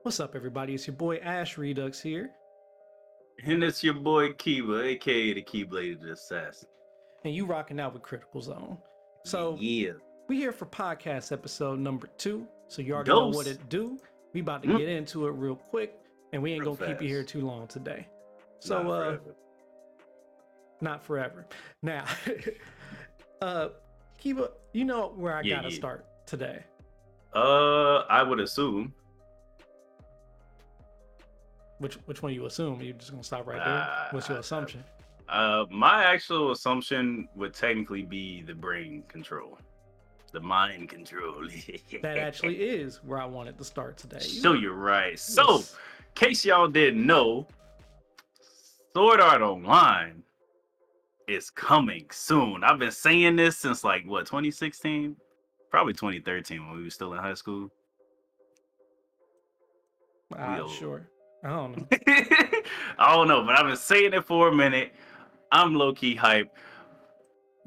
What's up, everybody? It's your boy Ash Redux here, And it's your boy Kiba, aka the Keybladed Assassin. and you rocking out with Critical Zone. So, Yeah. we here for podcast episode number 2. So you already know what Dose. it do. We about to Mm, get into it real quick, and we ain't real gonna keep you here fast. too long today. So, Not forever. not forever. Now, uh, Kiba, you know where I Yeah, gotta yeah. start today. I would assume. Which one you assume? You just gonna stop right there? What's your Uh, assumption? my actual assumption would technically be the brain control, the mind control. That actually is where I wanted to start today. So you're right. So, in Yes. case y'all didn't know, Sword Art Online is coming soon. I've been saying this since like what 2016, probably 2013 when we were still in high school. We old. Sure. I don't know. I don't know, but I've been saying it for a minute. I'm low key hype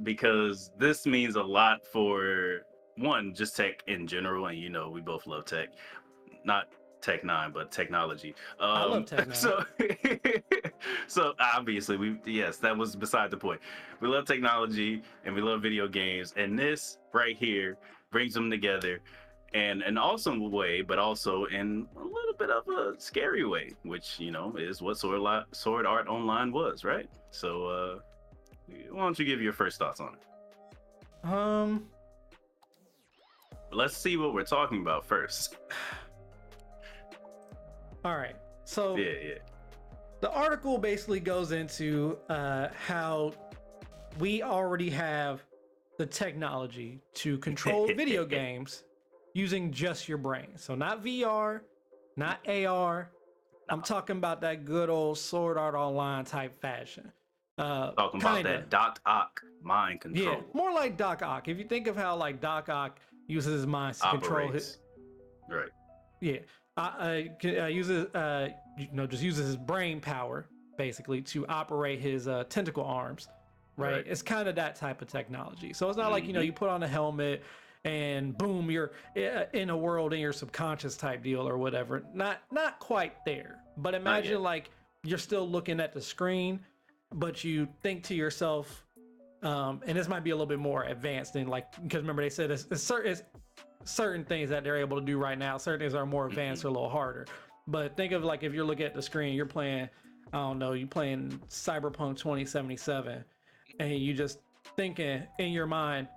because this means a lot for one, just tech in general, and you know we both love tech, not Tech Nine, but technology. I love Tech 9. So, so obviously yes, that was beside the point. We love technology and we love video games, and this right here brings them together in an awesome way, but also in a little bit of a scary way, which you know is what Sword Art Online was, right? So, why don't you give your first thoughts on it? Um, Let's see what we're talking about first. all right. So Yeah. the article basically goes into how we already have the technology to control video games using just your brain. So not VR, not AR. I'm talking about that good old Sword Art Online type fashion. Talking about Kinda. that Doc Ock mind Yeah, control more like Doc Ock. If you think of how like Doc Ock uses his mind to control his, operates. Right. yeah, uses just uses his brain power basically to operate his tentacle arms, right? Right. It's kind of that type of technology. So it's not like Mhm. you put on a helmet and boom, you're in a world in your subconscious type deal or whatever. Not quite there, but yet. imagine like you're still looking at the screen, but you think to yourself, and this might be a little bit more advanced than like, because remember they said it's certain things that they're able to do right now. Certain things are more advanced or a little harder. But think of like if you're looking at the screen, you're playing, I don't know, you're playing Cyberpunk 2077, and you just thinking in your mind,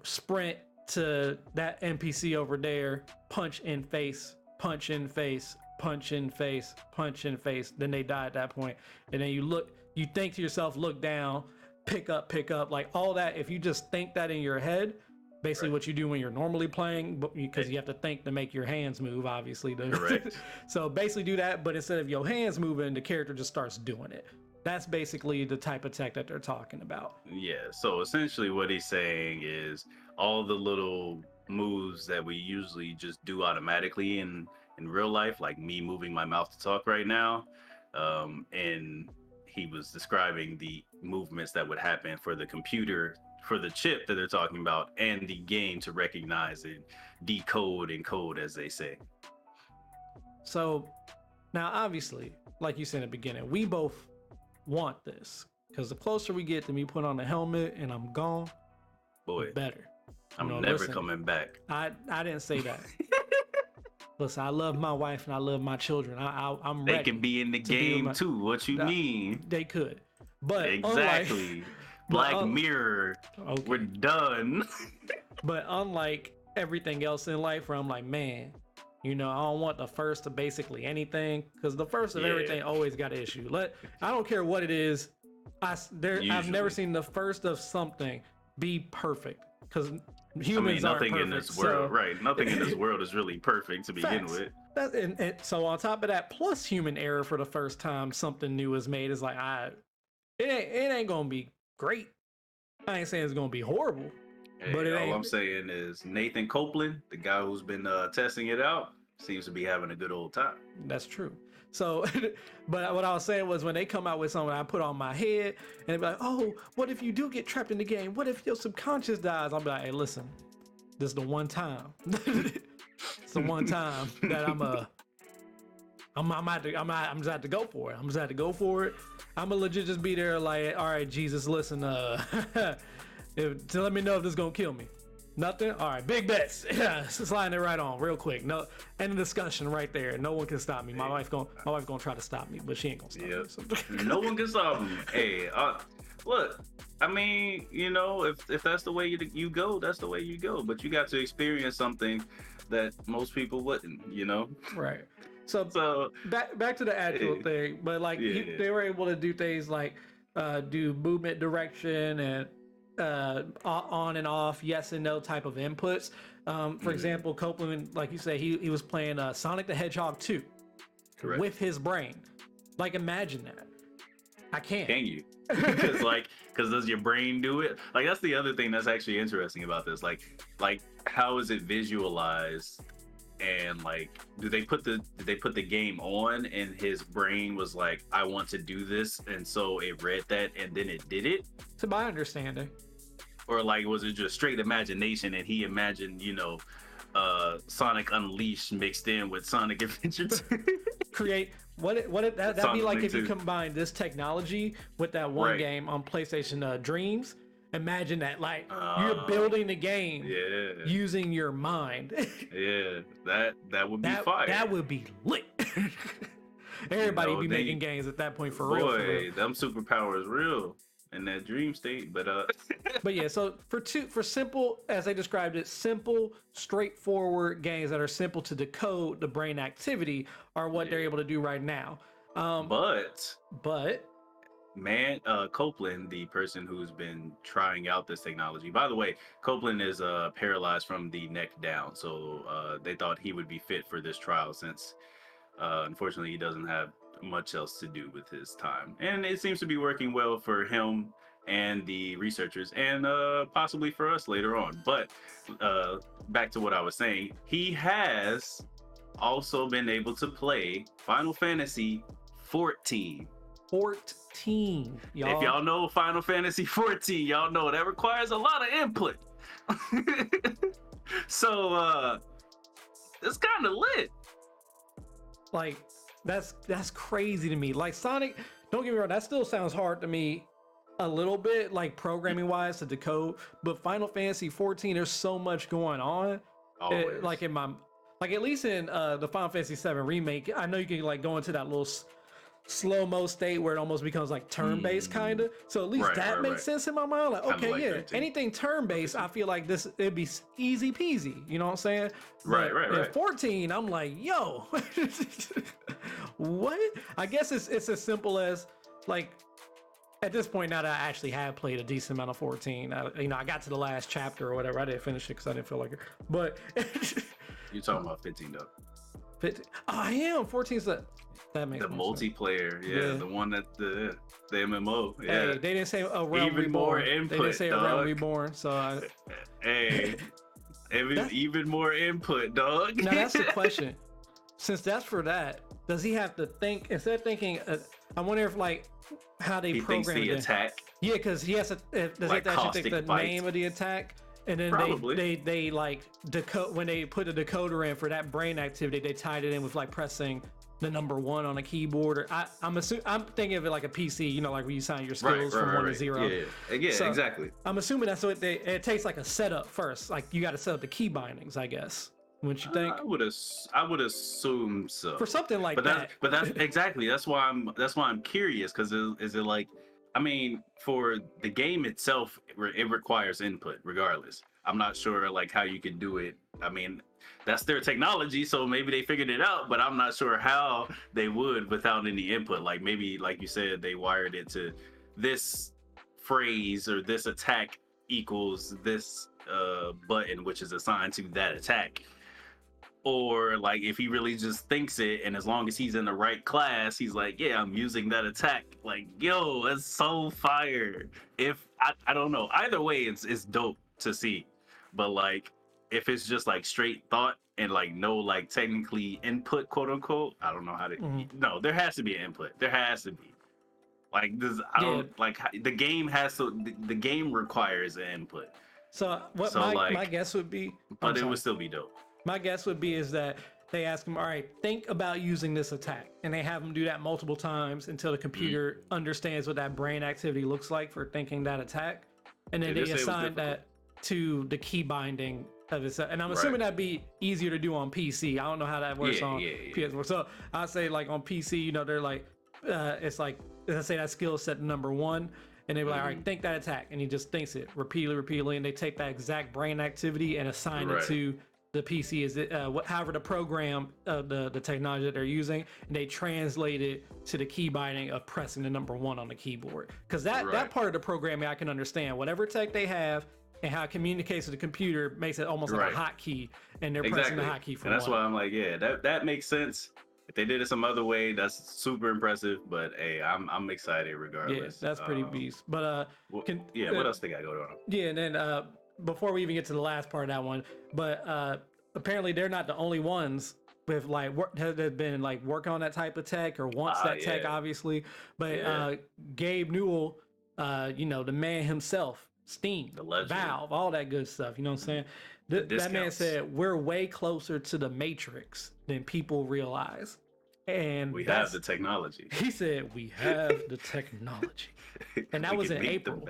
sprint to that NPC over there, punch in face, punch in face, punch in face, punch in face. Then they die at that point, and then you think to yourself, look down, pick up, like all that. If you just think that in your head, basically Right. what you do when you're normally playing, but because you have to think to make your hands move, obviously. Correct. So basically do that, but instead of your hands moving, the character just starts doing it. That's basically the type of tech that they're talking about. Yeah. So essentially, what he's saying is all the little moves that we usually just do automatically in real life, like me moving my mouth to talk right now, and he was describing the movements that would happen for the computer, for the chip that they're talking about, and the game to recognize and decode and code, as they say. So now, obviously, like you said in the beginning, we both want this because the closer we get to me put on the helmet and I'm gone, Boy, the better. I'm know, never listen. coming back. I didn't say that. Listen, I love my wife and I love my children. I'm They ready. can be in the to be with game my- too. What you Nah, mean? They could, but Exactly. Black Mirror. Okay. We're done. But unlike everything else in life, where I'm like, man, I don't want the first of basically anything, because the first of Yeah. everything always got an issue. I don't care what it is. I've never Usually. seen the first of something be perfect, because I mean, humans aren't nothing perfect. in this world, so, right? Nothing in this world is really perfect to begin Facts. with. and so on top of that, plus human error for the first time something new is made, is like, it ain't gonna be great. I ain't saying it's gonna be horrible. Hey, But it all ain't- I'm saying is Nathan Copeland, the guy who's been testing it out, seems to be having a good old time. That's true. So, but what I was saying was when they come out with something I put on my head and they be like, oh, what if you do get trapped in the game? What if your subconscious dies? I'll be like, hey, listen, this is the one time. It's the one time that I'm I'm just have to go for it. I'm just have to go for it. I'm gonna legit just be there like, all right, Jesus, listen, to let me know if this gonna kill me. Nothing. All right, big bets. Yeah, sliding it right on, real quick. No, end of discussion right there. No one can stop me. My wife gonna try to stop me, but she ain't gonna stop me. So. No one can stop him. Hey, look. I mean, you know, if that's the way you go, that's the way you go. But you got to experience something that most people wouldn't. You know. Right. So back to the actual thing, but like they were able to do things like do movement direction and on and off, yes and no type of inputs. For example, Copeland, like you say, he was playing Sonic the Hedgehog 2 with his brain. Like, imagine that. I can't. Can you? Because does your brain do it? Like, that's the other thing that's actually interesting about this. Like how is it visualized? And like, did they put the game on and his brain was like, I want to do this, and so it read that and then it did it? To my understanding. Or like, was it just straight imagination and he imagined, you know, Sonic Unleashed mixed in with Sonic Adventure 2? Create that'd be like if you combine this technology with that one game on PlayStation Dreams. Imagine that, like, you're building the game using your mind. Yeah, that would be fire. That would be lit. Everybody would be making games at that point for real. Boy, them superpowers real in that dream state. But but yeah, so for simple, as I described it, simple, straightforward games that are simple to decode the brain activity are what they're able to do right now. But man, Copeland, the person who's been trying out this technology, by the way, Copeland is paralyzed from the neck down, so they thought he would be fit for this trial since unfortunately he doesn't have much else to do with his time, and it seems to be working well for him and the researchers, and possibly for us later on. But back to what I was saying, he has also been able to play Final Fantasy 14. 14, y'all. If y'all know Final Fantasy 14, y'all know that requires a lot of input. So it's kind of lit. Like, that's crazy to me. Like, Sonic, don't get me wrong, that still sounds hard to me a little bit, like programming wise to decode, but Final Fantasy 14, there's so much going on. Like at least in the Final Fantasy 7 remake, I know you can like go into that little slow-mo state where it almost becomes like turn-based kind of, so at least that makes sense in my mind. Like, okay, like 13. Anything turn-based, I feel like it'd be easy peasy, you know what I'm saying? Right. At 14, I'm like, yo, what? I guess it's as simple as, like, at this point now that I actually have played a decent amount of 14, I got to the last chapter or whatever. I didn't finish it because I didn't feel like it, but you're talking about 15 though. 15. Oh, I am. 14's that makes the multiplayer, sense. The one that the MMO. Yeah, hey, they didn't say a realm even reborn. More input. They didn't say a realm reborn. So even more input, dog. Now that's the question. Since that's for that, does he have to think instead of thinking? I wonder if like how they program the attack. Yeah, because he has to. Does like he actually think the name of the attack? And then they like decode when they put a decoder in for that brain activity, they tied it in with like pressing the number 1 on a keyboard. Or I'm thinking of it like a PC, you know, like when you sign your skills from 1 to 0. Yeah, so exactly. I'm assuming that's what it takes like a setup first. Like you got to set up the key bindings, I guess. Wouldn't you think? I would assume so. For something like that. But that's exactly. That's why I'm curious, because is it like, I mean, for the game itself, it requires input regardless. I'm not sure like how you could do it. I mean, that's their technology, so maybe they figured it out, but I'm not sure how they would without any input. Like maybe, like you said, they wired it to this phrase or this attack equals this button, which is assigned to that attack. Or like if he really just thinks it, and as long as he's in the right class, he's like, yeah, I'm using that attack. Like, yo, that's so fire. If I don't know, either way, it's dope to see. But like, if it's just like straight thought and like no like technically input, quote unquote, I don't know how to. No, there has to be an input. There has to be. Like this, I don't like the game has to. The game requires an input. So what my guess would be, but it would still be dope. My guess would be is that they ask them, all right, think about using this attack. And they have them do that multiple times until the computer understands what that brain activity looks like for thinking that attack. And then They they did say it was assign difficult. that to the key binding of it. And I'm Right. assuming that'd be easier to do on PC. I don't know how that works on PS4. So I'd say like on PC, you know, they're like, it's like, let's say that skill set number 1. And they were like, all right, think that attack. And he just thinks it repeatedly. And they take that exact brain activity and assign it to the PC, is it however the program, the technology that they're using, and they translate it to the key binding of pressing the number 1 on the keyboard. Because that part of the programming I can understand. Whatever tech they have and how it communicates to the computer makes it almost like a hotkey, and they're pressing the hotkey for and that's 1. why I'm like, yeah, that makes sense. If they did it some other way, that's super impressive. But hey, I'm excited regardless. Yeah, that's pretty beast. But what else they got going on? Yeah, and then before we even get to the last part of that one, but apparently they're not the only ones with like have been like working on that type of tech or wants that tech, obviously. But Gabe Newell, you know, the man himself, Steam, the legend, Valve, all that good stuff. You know what I'm saying? That man said we're way closer to the Matrix than people realize, and we have the technology. He said we have the technology, and that was in April.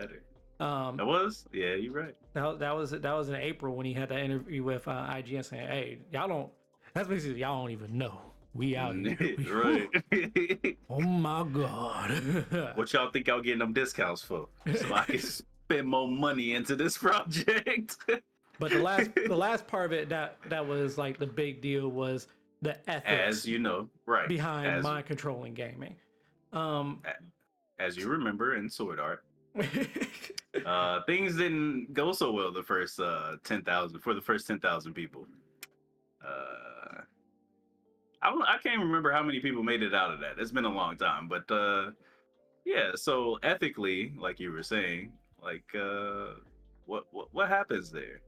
That was, yeah, you're right. That was in April when he had that interview with IGN saying, "Hey, y'all don't." That's basically y'all don't even know we out here. Right. Oh my god. What y'all think y'all getting them discounts for? So I can spend more money into this project. But the last part of it that was like the big deal was the ethics, as you know, right, behind mind controlling gaming. As you remember in Sword Art, things didn't go so well the first 10,000 for the first 10,000 people. I can't remember how many people made it out of that. It's been a long time, but yeah. So ethically, like you were saying, like what happens there?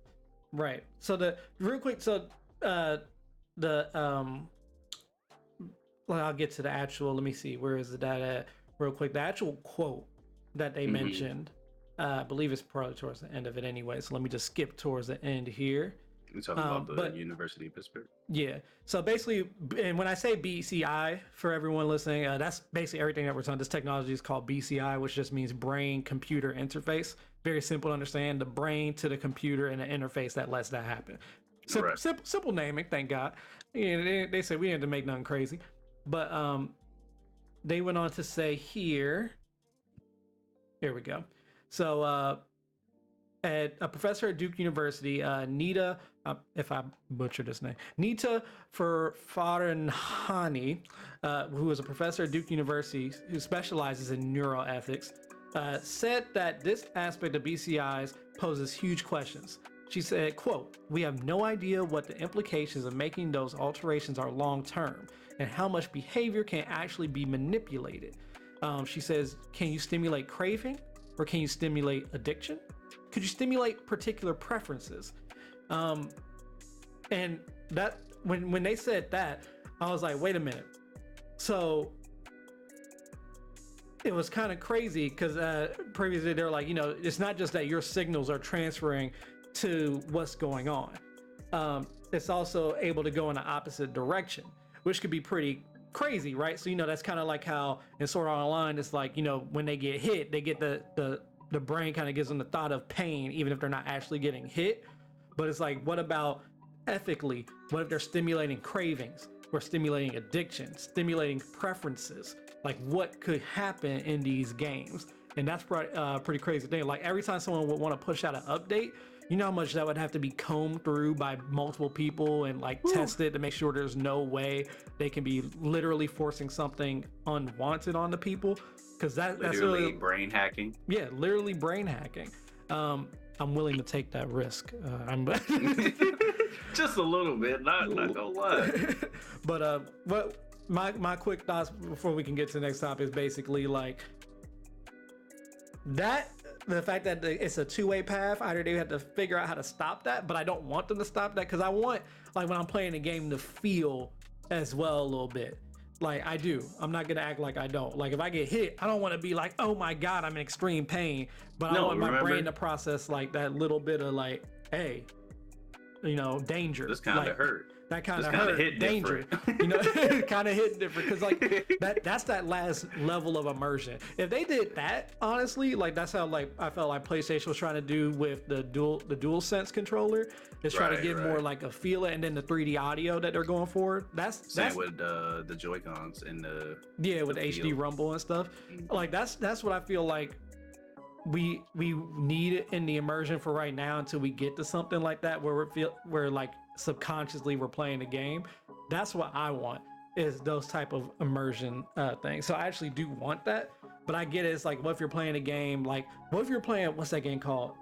Right. So real quick. So well, I'll get to the actual. Let me see. Where is the data? Real quick. The actual quote that they mentioned, I believe it's probably towards the end of it anyway. So let me just skip towards the end here. You're talking about the University of Pittsburgh. Yeah. So basically, and when I say BCI for everyone listening, that's basically everything that we're talking. This technology is called BCI, which just means brain computer interface. Very simple to understand. The brain to the computer and the interface that lets that happen. Simple naming, thank God. Yeah, they said we didn't have to make nothing crazy, but they went on to say here. Here we go. So at a professor at Duke University, Nita, if I butchered this name, Nita Farahani, who is a professor at Duke University who specializes in neuroethics, said that this aspect of BCIs poses huge questions. She said, quote, "We have no idea what the implications of making those alterations are long term and how much behavior can actually be manipulated." She says, "Can you stimulate craving or can you stimulate addiction? Could you stimulate particular preferences?" And that when they said that, I was like, wait a minute. So it was kind of crazy because previously they were like, you know, it's not just that your signals are transferring to what's going on. It's also able to go in the opposite direction, which could be pretty crazy, right? So, you know, that's kind of like how in Sword Art Online, it's like, you know, when they get hit, they get the brain kind of gives them the thought of pain, even if they're not actually getting hit. But it's like, what about ethically? What if they're stimulating cravings or stimulating addiction, stimulating preferences? Like, what could happen in these games? And that's pretty crazy thing. Like, every time someone would want to push out an update, you know how much that would have to be combed through by multiple people and like tested to make sure there's no way they can be literally forcing something unwanted on the people. Because that's really brain hacking. Yeah, literally brain hacking. I'm willing to take that risk. Just a little bit, not gonna lie. But what my quick thoughts before we can get to the next topic is basically like that. The fact that it's a two-way path, either they have to figure out how to stop that, but I don't want them to stop that because I want, like, when I'm playing a game to feel as well a little bit. Like, I do. I'm not gonna act like I don't. Like, if I get hit, I don't want to be like, oh my god, I'm in extreme pain. But I want my brain to process like that little bit of like, hey, you know, danger. This kind of hurt. that kind Just of kinda hurt, hit dangerous. different. You know, it kind of hit different because like that's that last level of immersion. If they did that, honestly, like that's how like I felt like PlayStation was trying to do with the dual sense controller, is trying to Right, get more right. like a feel it, and then the 3D audio that they're going for. Same That's with the Joy Cons and yeah, the with HD feel. rumble and stuff. Mhm. Like that's what I feel like we need it in the immersion for right now until we get to something like that where we're like subconsciously we're playing the game. That's what I want, is those type of immersion things. So I actually do want that, but I get it. It's like, what if you're playing a game like, what if you're playing, what's that game called,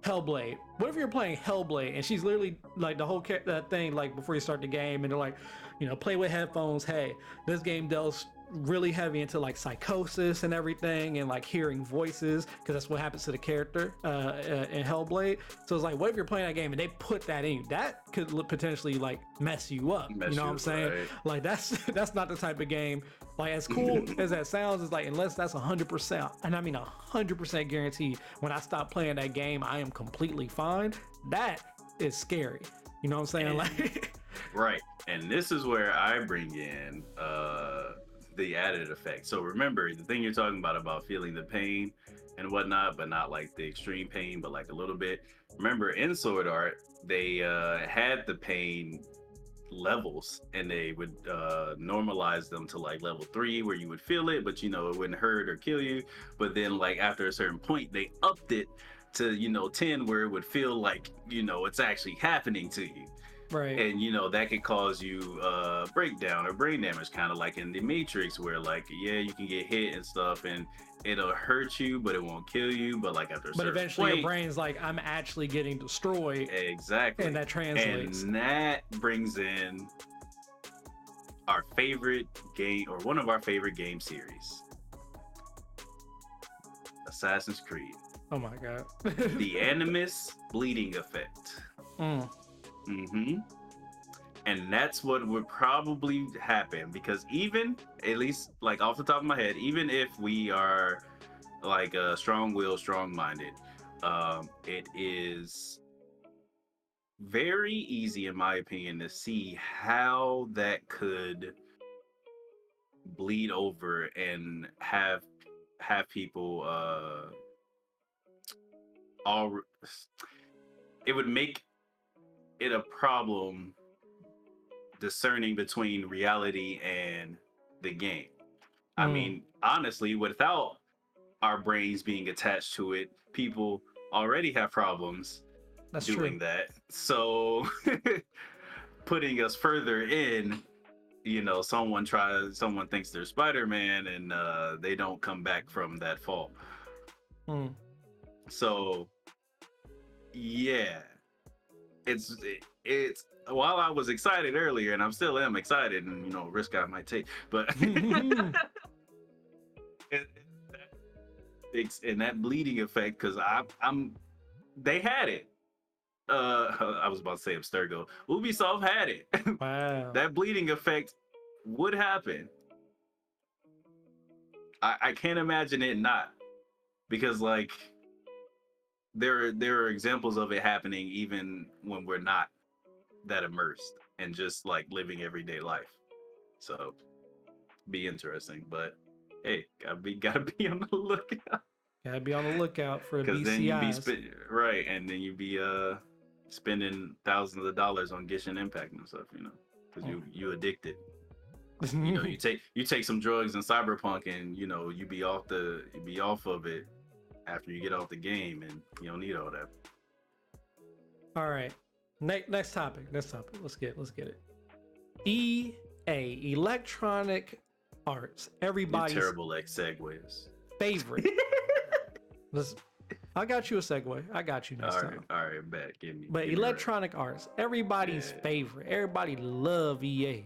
Hellblade? What if you're playing Hellblade and she's literally like the whole that thing like before you start the game, and they're like, you know, play with headphones. Hey, this game delves really heavy into like psychosis and everything, and like hearing voices, because that's what happens to the character in Hellblade. So it's like, what if you're playing that game and they put that in you? That could potentially like mess you up. You Mess know what you I'm up, saying? right. Like that's not the type of game. Like as cool as that sounds, is like unless that's 100%, and I mean 100% guaranteed, when I stop playing that game, I am completely fine. That is scary. You know what I'm saying? And, Like, right. And this is where I bring in the added effect. So remember the thing you're talking about feeling the pain and whatnot, but not like the extreme pain, but like a little bit. Remember in Sword Art, they had the pain levels, and they would normalize them to like level 3 where you would feel it, but you know it wouldn't hurt or kill you. But then like after a certain point they upped it to, you know, 10, where it would feel like, you know, it's actually happening to you. right. And you know that could cause you breakdown or brain damage, kind of like in the Matrix, where like, yeah, you can get hit and stuff and it'll hurt you but it won't kill you, but like after a But certain eventually your point. brain's like, I'm actually getting destroyed, Exactly. and that translates. And that brings in our favorite game, or one of our favorite game series, Assassin's Creed. Oh my god. The Animus bleeding effect. Mm. Mm-hmm. And that's what would probably happen, because even, at least like off the top of my head, even if we are like strong-willed, strong-minded, it is very easy, in my opinion, to see how that could bleed over and have people all. It would make it a problem discerning between reality and the game. I mean, honestly, without our brains being attached to it, people already have problems That's doing true. that. So putting us further in, you know, someone thinks they're Spider-Man, and they don't come back from that fall. Mm. So yeah, it's while I was excited earlier, and I'm still am excited, and you know, risk I might take, but it's in that bleeding effect, because I'm they had it. I was about to say Abstergo. Ubisoft had it. Wow. That bleeding effect would happen. I can't imagine it not, because like there are examples of it happening even when we're not that immersed and just like living everyday life. So be interesting, but hey, gotta be on the lookout, Gotta be on the lookout for the because then you be BCIs. right, and then you be spending thousands of dollars on Genshin Impact and stuff, you know, because you addicted. You know, you take some drugs in Cyberpunk, and you know you be off of it after you get off the game, and you don't need all that. All right. Next topic. Let's get it. EA, Electronic Arts, You everybody's terrible like segues. favorite. I got you a segue. I got you next time. All right, bet. Give me. But give me Electronic Arts, everybody's Yeah. favorite. Everybody love EA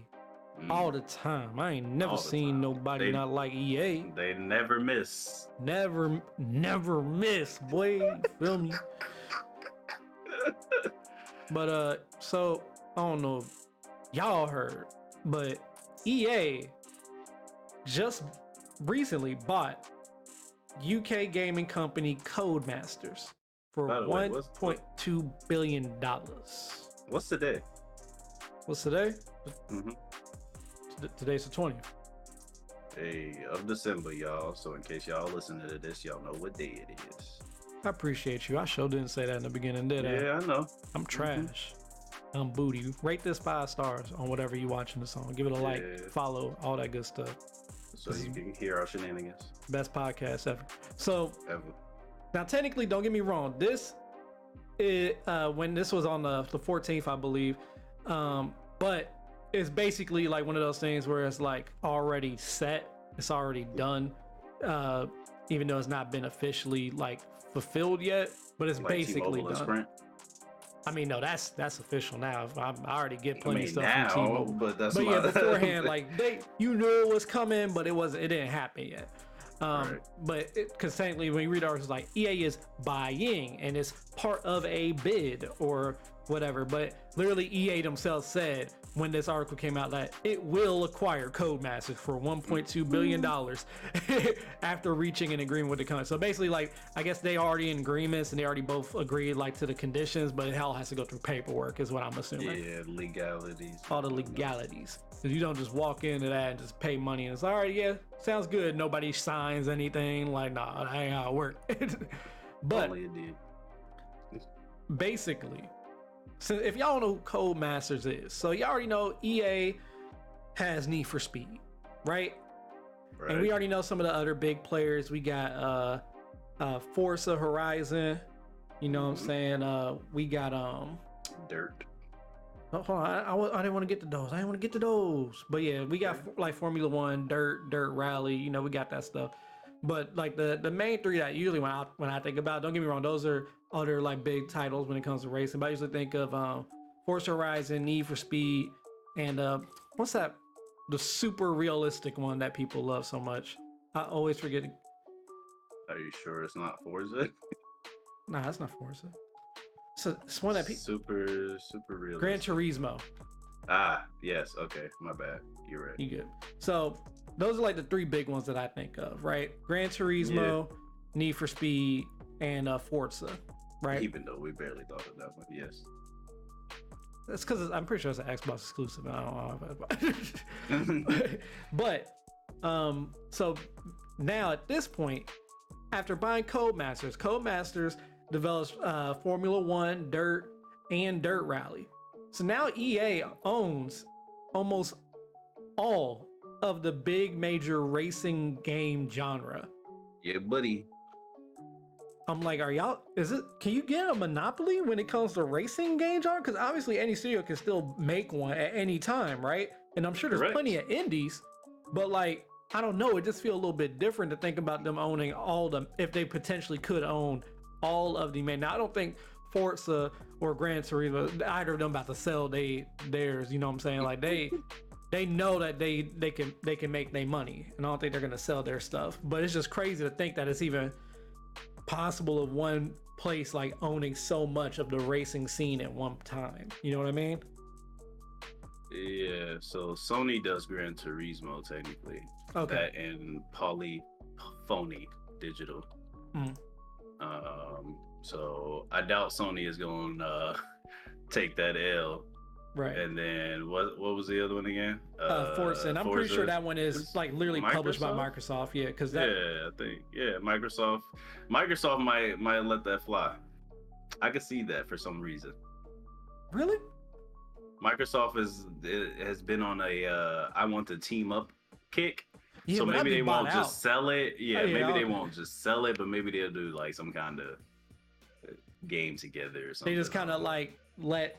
all the time. I ain't never All the seen time. nobody not like EA. They never miss. Never miss, boy. You feel me? But so I don't know if y'all heard, but EA just recently bought UK gaming company Codemasters for By the way, $1.2 billion. What's today? What's today? Mm-hmm. Today's the 20th. Hey, of December, y'all. So in case y'all listening to this, y'all know what day it is. I appreciate you. I sure didn't say that in the beginning, did I? Yeah, I know. I'm trash. I'm booty. Rate this 5 stars on whatever you watching this on. Give it a like, follow, all that good stuff. So you can hear our shenanigans. Best podcast ever. So Ever. now, technically, don't get me wrong. This is when this was on the 14th, I believe. But it's basically like one of those things where it's like already set. It's already done. Even though it's not been officially like fulfilled yet, but it's like basically done. Sprint. I mean, no, that's official now. I already get plenty of stuff now, from T-Mobile. But yeah, beforehand, like you knew it was coming, but it didn't happen yet. Right. But because technically, when you read articles, like EA is buying and it's part of a bid or whatever. But literally, EA themselves said when this article came out that it will acquire Codemasters for $1.2 billion after reaching an agreement with the company. So basically, like, I guess they already in agreements and they already both agreed like to the conditions, but it all has to go through paperwork is what I'm assuming. Yeah, legalities. All the legalities. Because you don't just walk into that and just pay money and it's all right, yeah, sounds good. Nobody signs anything. Like, nah, that ain't how it works. But only it did. Basically, so if y'all know who Codemasters is, so you already know EA has Need for Speed, right? And we already know some of the other big players. We got Forza Horizon, you know what I'm saying? We got Dirt. Oh, hold on, I didn't want to get to those. I didn't want to get to those. But yeah, we got like Formula One, Dirt Rally, you know, we got that stuff. But like the main three that usually when I think about, don't get me wrong, those are other like big titles when it comes to racing. But I usually think of Forza Horizon, Need for Speed, and what's that? The super realistic one that people love so much. I always forget it. Are you sure it's not Forza? Nah, that's not Forza. So it's one that super realistic. Gran Turismo. Ah, yes. Okay, my bad. You're right. You good. So those are like the three big ones that I think of, right? Gran Turismo, Need for Speed, and Forza, right? Even though we barely thought of that one, yes. That's because I'm pretty sure it's an Xbox exclusive. I don't know. But so now at this point, after buying Codemasters develops Formula One, Dirt, and Dirt Rally. So now EA owns almost all of the big major racing game genre. Yeah, buddy. I'm like, can you get a monopoly when it comes to racing game genre? Because obviously any studio can still make one at any time, right? And I'm sure there's plenty of indies, but like, I don't know, it just feels a little bit different to think about them owning all them, if they potentially could own all of the main. Now, I don't think Forza or Gran Turismo, either of them about to sell theirs, you know what I'm saying? Like they know that they can make their money, and I don't think they're gonna sell their stuff. But it's just crazy to think that it's even possible of one place like owning so much of the racing scene at one time. You know what I mean? Yeah, so Sony does Gran Turismo technically. Okay. That and Polyphony Digital. So I doubt Sony is going to take that L. Right. And then what was the other one again? Forza. And I'm pretty sure that one is like literally published by Microsoft. Yeah, because that. Yeah, I think Microsoft might let that fly. I could see that for some reason. Really? Microsoft has been on a I want to team up kick. Yeah, so maybe they won't out. just sell it. Yeah, maybe they won't just sell it, but maybe they'll do like some kind of game together or something. They just kind of like let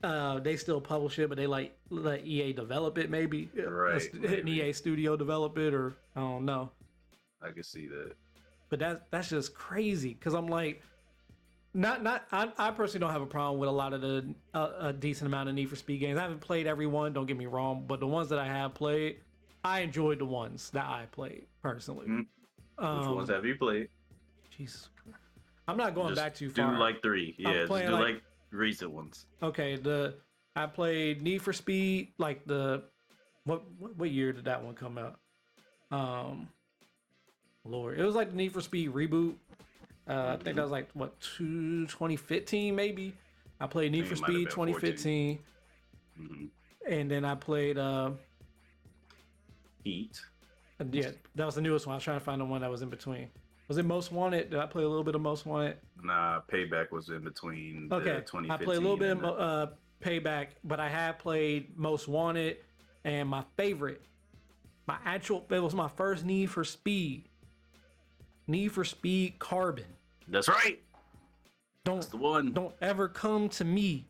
they still publish it, but they like let EA develop it maybe. Right. An EA studio develop it, or I don't know. I can see that. But that's just crazy because I'm like, I personally don't have a problem with a lot of the a decent amount of Need for Speed games. I haven't played every one, don't get me wrong, but the ones that I have played, I enjoyed the ones that I played personally. Mm-hmm. Which ones have you played? Jesus, I'm not going back too do far. Do like 3, yeah. Just do like recent ones. Okay, I played Need for Speed, like what year did that one come out? Lord, it was like the Need for Speed reboot. I think that was like 2015 maybe. I played Need for Speed 2015. Mhm. and then I played Heat. yeah, that was the newest one. I was trying to find the one that was in between. Was it Most Wanted? Did I play a little bit of Most Wanted? Nah, Payback was in between the Okay, I 2015 played a little bit and the, of Payback, but I have played Most Wanted, and my favorite, it was my first Need for Speed. Need for Speed Carbon. That's right. Don't That's the one. don't ever come to me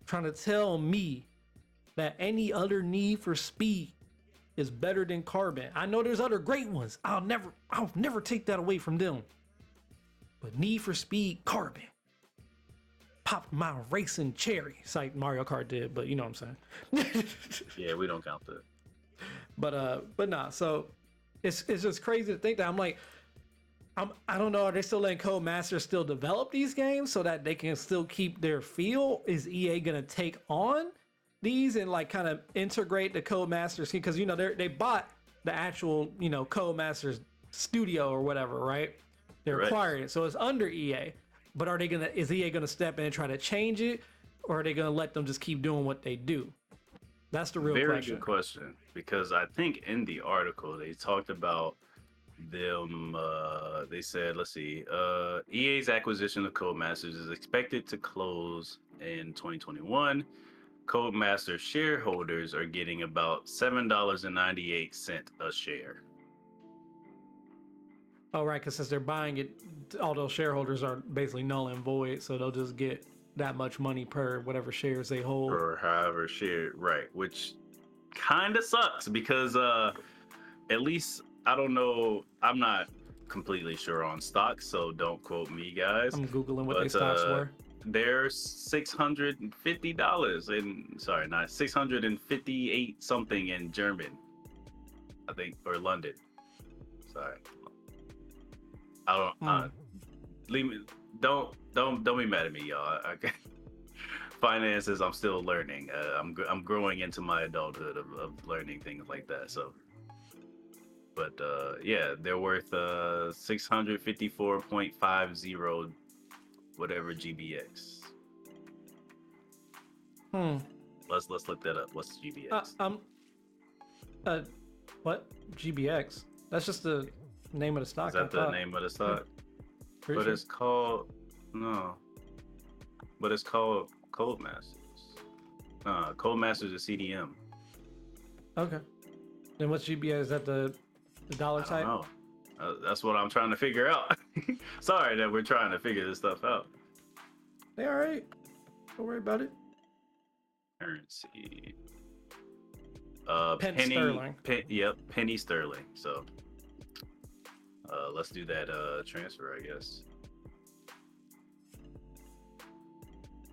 trying to tell me that any other Need for Speed is better than Carbon. I know there's other great ones. I'll never take that away from them. But Need for Speed Carbon. Pop my racing cherry. It's like Mario Kart did, but you know what I'm saying. Yeah, we don't count that. But nah, so it's just crazy to think that I don't know, are they still letting Codemasters still develop these games so that they can still keep their feel? Is EA gonna take on these and like kind of integrate the Codemasters? Because you know they bought the actual, you know, Codemasters studio or whatever, right? They're Correct. acquiring it, so it's under EA. But is EA gonna step in and try to change it, or are they gonna let them just keep doing what they do? That's the real Very question. good question, because I think in the article they talked about them. They said, let's see, EA's acquisition of Codemasters is expected to close in 2021. Codemasters shareholders are getting about $7.98 a share. Oh, right, because since they're buying it, all those shareholders are basically null and void, so they'll just get that much money per whatever shares they hold. Or however share, right? Which kind of sucks because at least I don't know. I'm not completely sure on stocks, so don't quote me, guys. I'm Googling what their stocks were. They're $650 in, sorry, not 658 something in German, I think, or London. Sorry, I don't. Leave me. Don't be mad at me, y'all. Finances, I'm still learning. I'm growing into my adulthood of learning things like that. So, but yeah, they're worth 654.50 whatever GBX. Let's look that up. What's GBX? What GBX? That's just the name of the stock. Is that the name of the stock? Pretty But sure. it's called But it's called Codemasters. Codemasters is CDM. Okay. Then what's GBX? Is that the dollar I type? don't know. That's what I'm trying to figure out. Sorry that we're trying to figure this stuff out. They all right. Don't worry about it. Currency. Pence sterling. Yep, penny sterling. So let's do that transfer, I guess.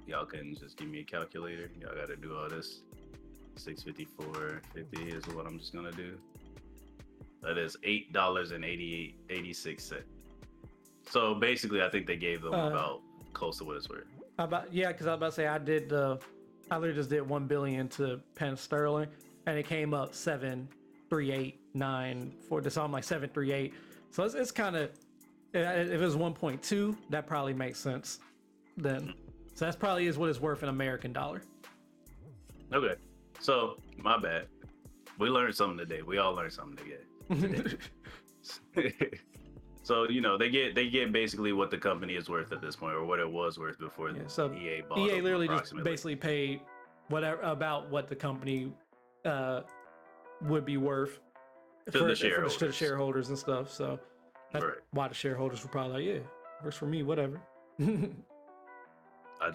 Y'all can just give me a calculator. Y'all got to do all this. 654.50 is what I'm just gonna do. That is $8.86. So basically, I think they gave them about close to what it's worth. Because I was about to say I literally just did 1 billion to Pence sterling, and it came up 738.94. So I'm like 738. So it's kind of, if it was 1.2, that probably makes sense. Then, so that's probably is what it's worth in American dollar. Okay, so my bad. We learned something today. We all learned something today. So you know they get basically what the company is worth at this point, or what it was worth before so EA bought. EA them, literally just basically paid whatever about what the company would be worth to the shareholders and stuff. So that's right. why the shareholders were probably like, yeah, works for me, whatever. I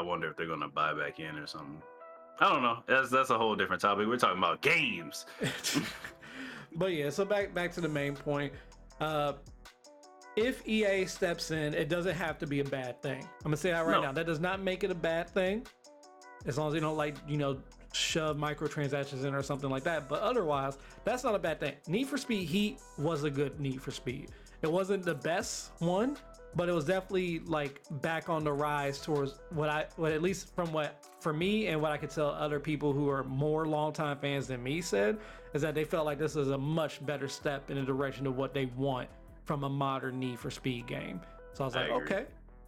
wonder if they're gonna buy back in or something. I don't know. That's a whole different topic. We're talking about games. But yeah, so back to the main point. If EA steps in, it doesn't have to be a bad thing. I'm gonna say that right now. That does not make it a bad thing, as long as you don't shove microtransactions in or something like that. But otherwise, that's not a bad thing. Need for Speed Heat was a good Need for Speed. It wasn't the best one, but it was definitely like back on the rise towards at least for me and what I could tell other people who are more longtime fans than me said, is that they felt like this is a much better step in the direction of what they want from a modern Need for Speed game. So I was like, okay,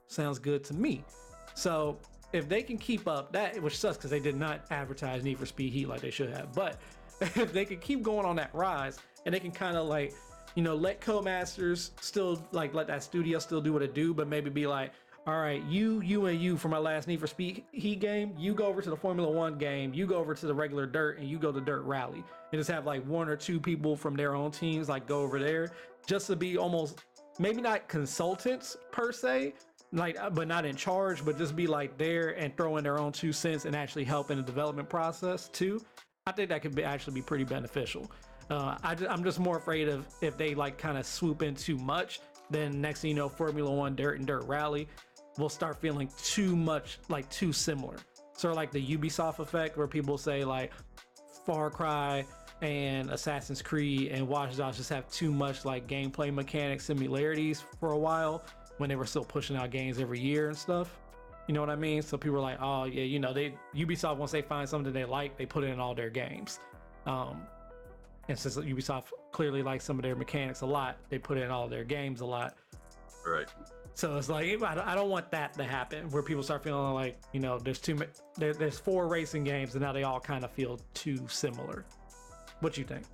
sounds good to me. So if they can keep up that, which sucks because they did not advertise Need for Speed Heat like they should have, but if they can keep going on that rise and they can kind of like, you know, let Codemasters still like let that studio still do what it do, but maybe be like, all right, you from my last Need for Speed Heat game, you go over to the Formula One game, you go over to the regular dirt, and you go to Dirt Rally, and just have like one or two people from their own teams like go over there, just to be almost maybe not consultants per se, like but not in charge, but just be like there and throw in their own 2 cents and actually help in the development process too. I think that could be actually be pretty beneficial. I'm just more afraid of if they like kind of swoop in too much, then next thing you know, Formula One Dirt and Dirt Rally will start feeling too much like too similar. Sort of like the Ubisoft effect where people say like Far Cry and Assassin's Creed and Watch Dogs just have too much like gameplay mechanic similarities for a while when they were still pushing out games every year and stuff. You know what I mean? So people are like, oh yeah, you know, Ubisoft, once they find something they like, they put it in all their games. And since Ubisoft clearly likes some of their mechanics a lot, they put it in all their games a lot. Right. So it's like I don't want that to happen where people start feeling like, you know, there's 4 racing games and now they all kind of feel too similar. What you think?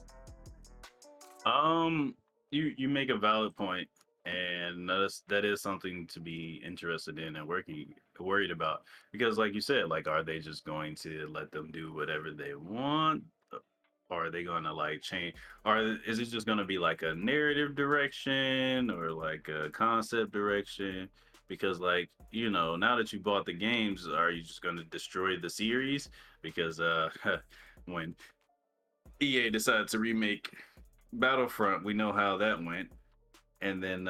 You make a valid point, and that is something to be interested in and worried about, because like you said, like, are they just going to let them do whatever they want? Or are they gonna like change, or is it just gonna be like a narrative direction or like a concept direction? Because like, you know, now that you bought the games, are you just gonna destroy the series? Because when EA decided to remake Battlefront, we know how that went. And then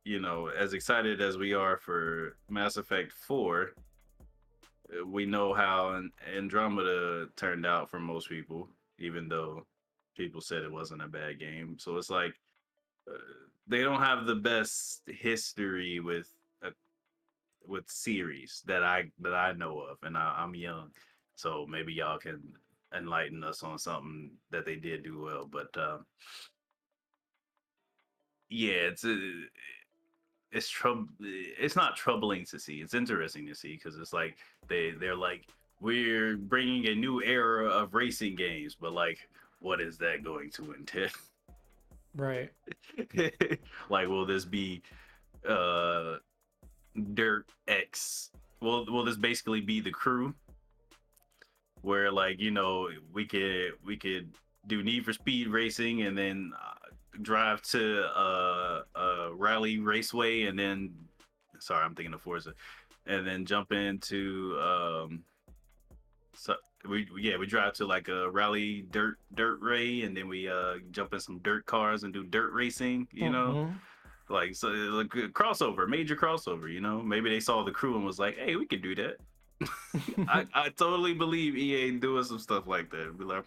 you know, as excited as we are for Mass Effect 4, we know how Andromeda turned out for most people, even though people said it wasn't a bad game. So it's like uh, they don't have the best history with series that I know of, and I'm young, so maybe y'all can enlighten us on something that they did do well. But yeah, it's trouble. It's not troubling to see. It's interesting to see because it's like they're like, we're bringing a new era of racing games, but like, what is that going to entail? Right. Like, will this be uh Dirt X? Will this basically be the crew where, like, you know, we could do Need for Speed racing and then drive to a rally raceway, and then, sorry, I'm thinking of Forza, and then jump into so we drive to like a rally dirt ray, and then we jump in some dirt cars and do dirt racing, you know. Mm-hmm. Like, so like a crossover, major crossover, you know. Maybe they saw the crew and was like, hey, we can do that. I totally believe EA doing some stuff like that. Be like,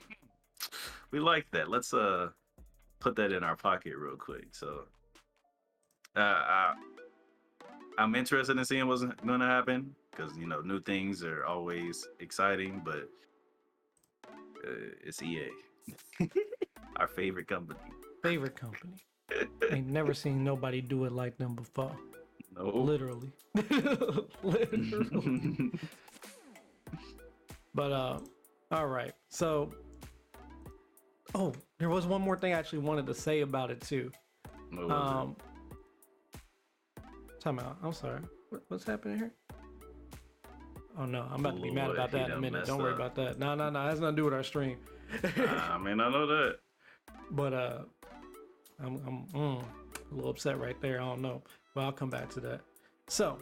we like that. Let's put that in our pocket real quick. So I'm interested in seeing what's going to happen, because, you know, new things are always exciting, but it's EA, our favorite company. Favorite company. Ain't never seen nobody do it like them before. No. Literally. Literally. But all right. So there was one more thing I actually wanted to say about it too. What was Time out. I'm sorry. What's happening here? Oh no, I'm about to be mad Lord, about he that in a done minute. messed Don't worry up. about that. No, it has nothing to do with our stream. I mean, I know that. But I'm a little upset right there. I don't know, but I'll come back to that. So,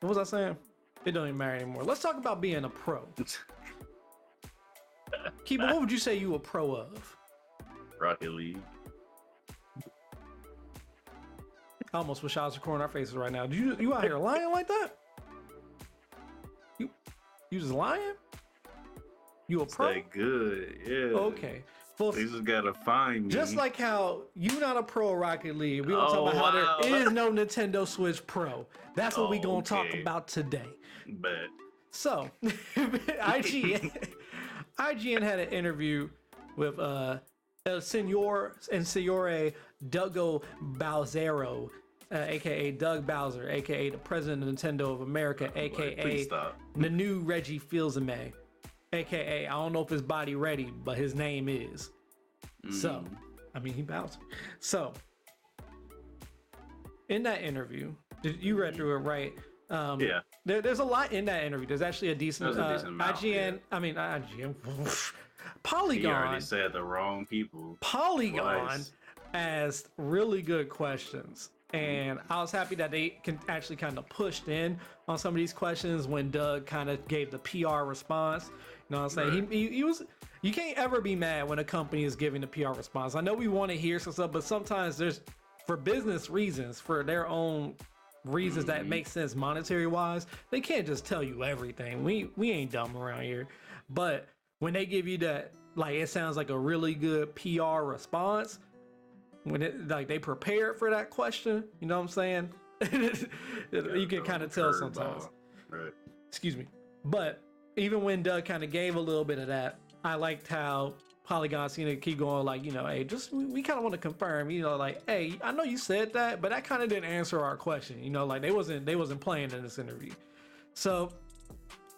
what was I saying? It don't even matter anymore. Let's talk about being a pro. Keeper, what would you say you a pro of? Rocket League. I almost wish I was recording our faces right now. You out here lying like that? You just lying? You a pro? That good, yeah. Okay. Well, They just gotta find me. just like how you not a pro of Rocket League, we gonna talk about how there is no Nintendo Switch Pro. That's what we gonna talk Okay. about today. But So, IGN had an interview with El Senor and Signore Dogo Balzero, aka Doug Bowser, aka the President of Nintendo of America, Please aka stop. the new Reggie Fils-Aimé, aka I don't know if his body ready, but his name is. So, I mean, he Bowser. So, in that interview, you read through it, right? Yeah. There's a lot in that interview. There's actually a decent, There's a decent amount, IGN. yeah. I mean, not IGN. He Polygon. already said the wrong people. Polygon twice. asked really good questions, and I was happy that they can actually kind of pushed in on some of these questions when Doug kind of gave the PR response. You know what I'm saying? Right. He was. You can't ever be mad when a company is giving the PR response. I know we want to hear some stuff, but sometimes there's, for business reasons, for their own reasons that make sense monetary wise, they can't just tell you everything. We ain't dumb around here. But when they give you that, like, it sounds like a really good PR response, when it, like, they prepared for that question, you know what I'm saying? You can kind of tell sometimes. Right. Excuse me. But even when Doug kind of gave a little bit of that, I liked how Polygon seemed to keep going, like, you know, hey, just we kind of want to confirm, you know, like, hey, I know you said that, but that kind of didn't answer our question, you know, like they wasn't playing in this interview. So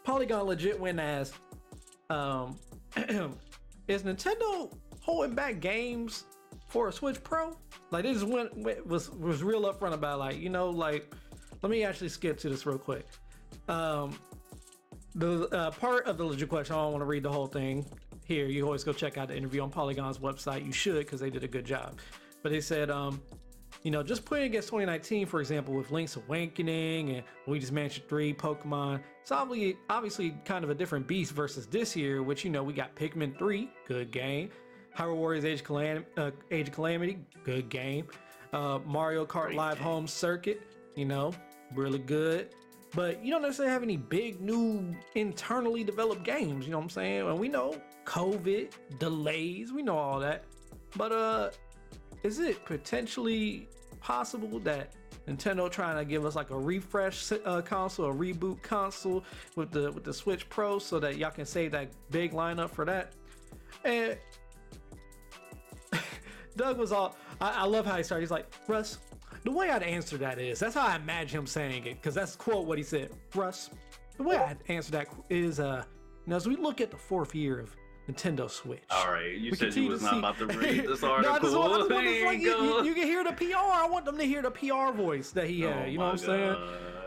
Polygon legit went as, is Nintendo holding back games for a Switch Pro? Like, they just was real upfront about, like, you know, like, let me actually skip to this real quick. The part of the legit question, I don't want to read the whole thing here. You always go check out the interview on Polygon's website. You should, because they did a good job. But they said, you know, just putting against 2019, for example, with Link's Awakening and Luigi's Mansion 3, Pokemon, it's obviously kind of a different beast versus this year, which, you know, we got Pikmin 3, good game. Hyrule Warriors Age of Calamity, good game. Mario Kart Great Live game. Home Circuit, you know, really good. But you don't necessarily have any big new internally developed games, you know what I'm saying? And we know COVID, delays, we know all that. But is it potentially possible that Nintendo trying to give us like a refresh console, a reboot console with the Switch Pro so that y'all can save that big lineup for that? And Doug was all, I love how he started. He's like, Russ, the way I'd answer that is, that's how I imagine him saying it, because that's quote what he said. Russ, the way I'd answer that is, you know, as we look at the 4th year of Nintendo Switch. All right, you we said you continue was to not see- about to read this No, article. I just want There to, like, you go. you can hear the PR. I want them to hear the PR voice that he had. Oh You know what I'm my saying?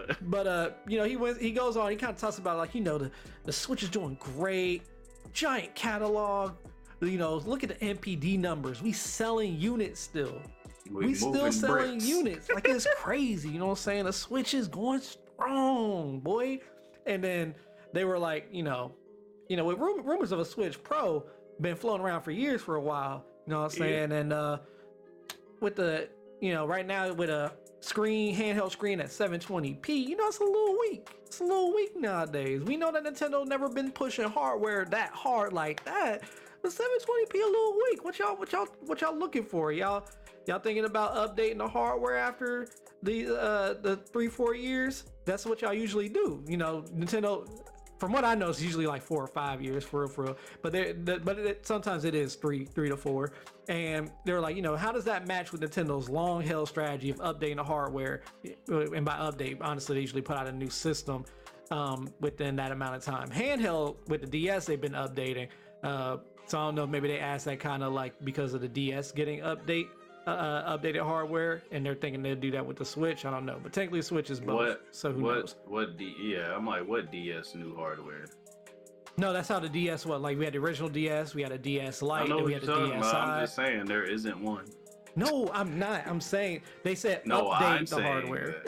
God. But you know, he goes on. He kind of talks about, like, you know, the Switch is doing great, giant catalog. You know, look at the NPD numbers. We selling units still. We still moving selling bricks. units. Like, it's crazy. You know what I'm saying? The Switch is going strong, boy. And then they were like, you know, with rumors of a Switch Pro been floating around for years for a while. You know what I'm saying? And with the, you know, right now with a handheld screen at 720p, you know, it's a little weak. It's a little weak nowadays. We know that Nintendo never been pushing hardware that hard like that. But 720p a little weak. What y'all looking for? Y'all thinking about updating the hardware after the 3-4 years? That's what y'all usually do. You know, Nintendo, from what I know, it's usually like 4 or 5 years for real. But sometimes it is 3 to 4. And they're like, you know, how does that match with Nintendo's long-held strategy of updating the hardware? And by update, honestly, they usually put out a new system within that amount of time. Handheld, with the DS, they've been updating. So I don't know, maybe they asked that kind of like because of the DS getting updated hardware, and they're thinking they'll do that with the Switch. I don't know, but technically Switch is both. So who knows? I'm like, what DS new hardware? No, that's how the DS was. Like, we had the original DS, we had a DS I Lite, know then what we you're had the talking about. I'm DSi. just saying there isn't one. No, I'm not. I'm saying they said No, I'm update the saying hardware.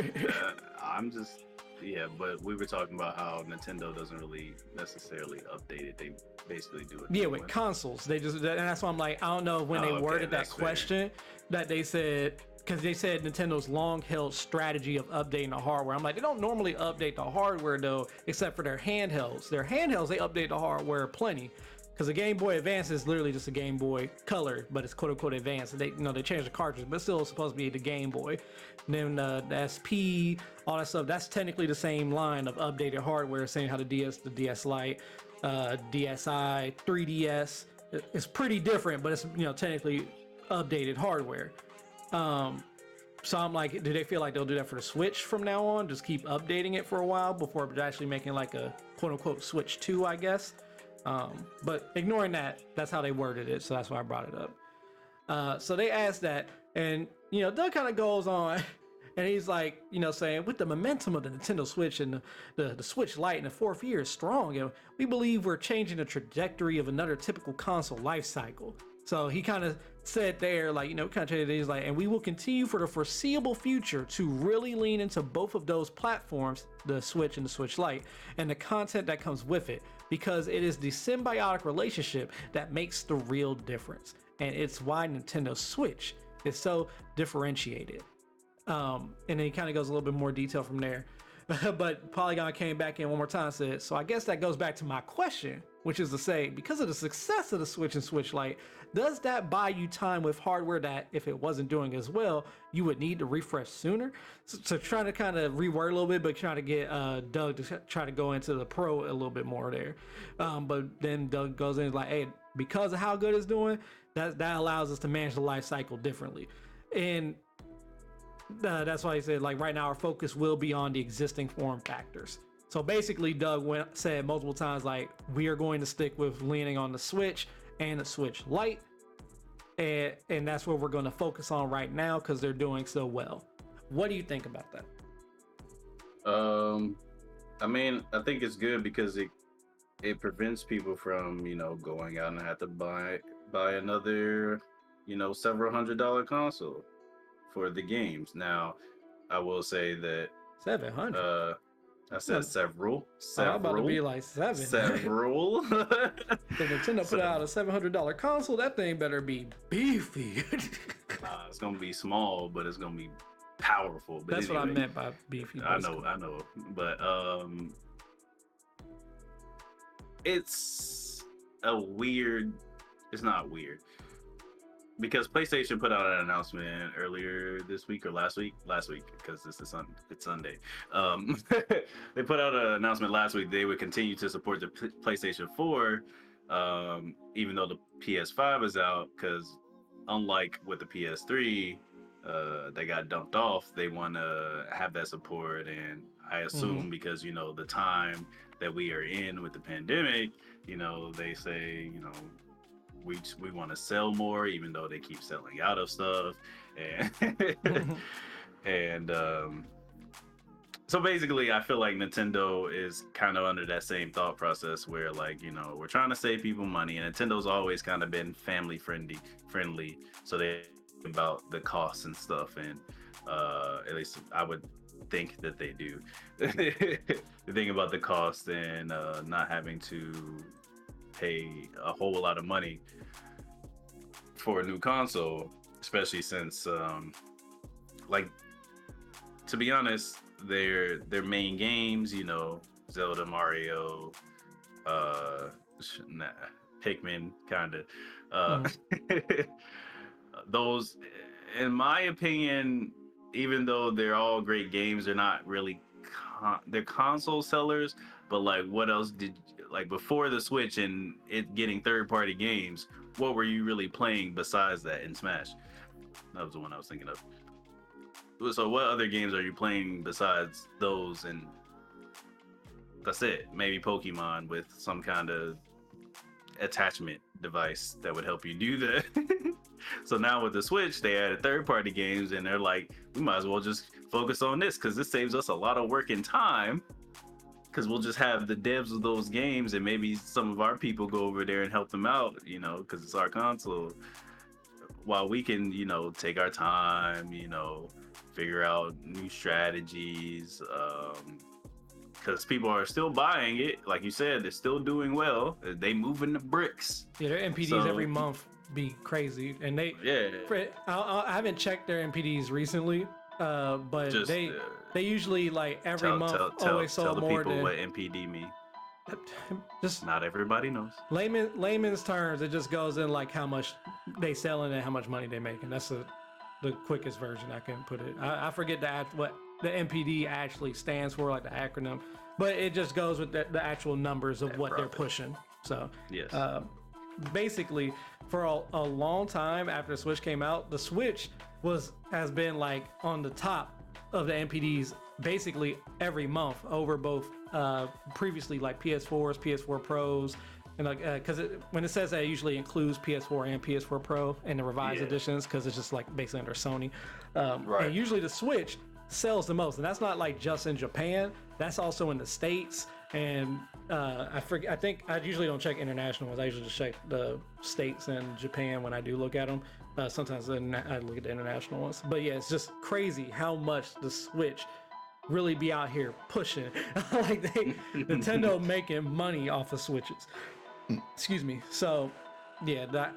I'm just, yeah, but we were talking about how Nintendo doesn't really necessarily update it. They basically do it. Yeah, anyway. with consoles, they just, and that's why I'm like, I don't know when they Oh, okay, worded that that's fair. question that they said, because they said Nintendo's long-held strategy of updating the hardware. I'm like, they don't normally update the hardware though, except for their handhelds. Their handhelds, they update the hardware plenty. Because the Game Boy Advance is literally just a Game Boy Color, but it's quote unquote advanced. They, you know, they changed the cartridge, but it's still supposed to be the Game Boy. And then the SP, all that stuff, that's technically the same line of updated hardware, saying how the DS Lite, DSi, 3DS, it's pretty different, but it's, you know, technically updated hardware. So I'm like, do they feel like they'll do that for the Switch from now on? Just keep updating it for a while before actually making like a quote unquote Switch 2, I guess. But ignoring that, that's how they worded it. So that's why I brought it up. So they asked that, and Doug kind of goes on, and he's like, saying with the momentum of the Nintendo Switch and the Switch Lite in the fourth year is strong, and we believe we're changing the trajectory of another typical console life cycle. So he kind of said there, like, kind of changed it. He's like, and we will continue for the foreseeable future to really lean into both of those platforms, the Switch and the Switch Lite, and the content that comes with it, because it is the symbiotic relationship that makes the real difference. And it's why Nintendo Switch is so differentiated. And then he kind of goes a little bit more detail from there. But Polygon came back in one more time and said, so I guess that goes back to my question, which is to say, because of the success of the Switch and Switch Lite, does that buy you time with hardware that if it wasn't doing as well, you would need to refresh sooner? So trying to kind of reword a little bit, but trying to get Doug to try to go into the pro a little bit more there. But then Doug goes in like, hey, because of how good it's doing, that allows us to manage the life cycle differently. And that's why he said, like, right now our focus will be on the existing form factors. So basically, Doug said multiple times, like, we are going to stick with leaning on the Switch and the Switch Lite, and that's what we're going to focus on right now because they're doing so well. What do you think about that? I mean, I think it's good because it prevents people from going out and have to buy another several $100 console for the games. Now, I will say that 700. I said several. I'm about to be like 7. Several. The Nintendo put out a $700 console. That thing better be beefy. It's gonna be small, but it's gonna be powerful. But that's anyway, what I meant by beefy. I know. But it's not weird. Because PlayStation put out an announcement earlier this week or last week, because it's Sunday. They put out an announcement last week. They would continue to support the PlayStation 4, even though the PS5 is out. Because unlike with the PS3, they got dumped off. They want to have that support, and I assume because the time that we are in with the pandemic, they say we want to sell more, even though they keep selling out of stuff, and so basically, I feel like Nintendo is kind of under that same thought process where, like, we're trying to save people money, and Nintendo's always kind of been family friendly, so they about the costs and stuff, and at least I would think that they do. They think about the cost and not having to pay a whole lot of money for a new console, especially since like, to be honest, their main games, Zelda, Mario, Pikmin, kind of those, in my opinion, even though they're all great games, they're not really they're console sellers. But like, what else like before the Switch and it getting third-party games, what were you really playing besides that in Smash? That was the one I was thinking of. So what other games are you playing besides those? And that's it. Maybe Pokemon with some kind of attachment device that would help you do that. So now with the Switch, they added third-party games, and they're like, we might as well just focus on this because this saves us a lot of work and time. Because we'll just have the devs of those games, and maybe some of our people go over there and help them out, because it's our console. While we can, take our time, figure out new strategies. Because people are still buying it. Like you said, they're still doing well. They moving the bricks. Yeah, their NPDs every month be crazy. And I haven't checked their NPDs recently. But just, they usually, like, every month always sold more than... Tell the people what NPD mean. Just not everybody knows. Layman's terms, it just goes in like how much they selling and how much money they making. That's the quickest version I can put it. I forget what the NPD actually stands for, like the acronym, but it just goes with the actual numbers of what they're pushing. So yes. basically for a long time after the Switch came out, the Switch has been like on the top of the NPDs basically every month over both previously like PS4s, PS4 Pros, and like because when it says that, it usually includes PS4 and PS4 Pro in the revised editions, because it's just like basically under Sony. And usually the Switch sells the most, and that's not like just in Japan. That's also in the States. And I think I usually don't check international ones. I usually just check the States and Japan when I do look at them. Sometimes I look at the international ones. But yeah, it's just crazy how much the Switch really be out here pushing. Like Nintendo making money off of Switches. Excuse me. So yeah, that